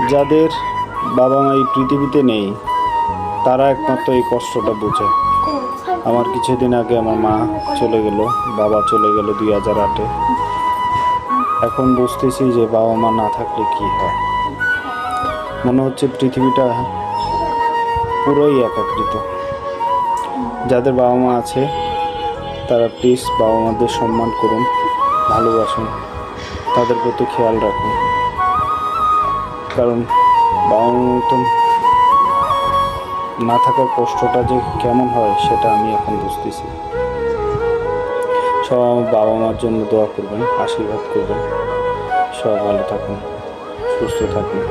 যাদের বাবা মা এই পৃথিবীতে নেই তারা একমাত্র এই কষ্টটা বোঝে। আমার কিছুদিন আগে আমার মা চলে গেল, বাবা চলে গেল 2008-এ। এখন বুঝতেছি যে বাবা মা না থাকলে কি হয়। মনে হচ্ছে পৃথিবীটা পুরোই একাকৃত। যাদের বাবা মা আছে তারা প্লিজ বাবা মাদের সম্মান করুন, ভালোবাসুন, তাদের প্রতি খেয়াল রাখুন। কারণ বাবা মার মতন না থাকার কষ্টটা যে কেমন হয় সেটা আমি এখন বুঝতেছি। সব আমার বাবা মার জন্য দোয়া করবেন, আশীর্বাদ করবেন। সব ভালো থাকুন, সুস্থ থাকুন।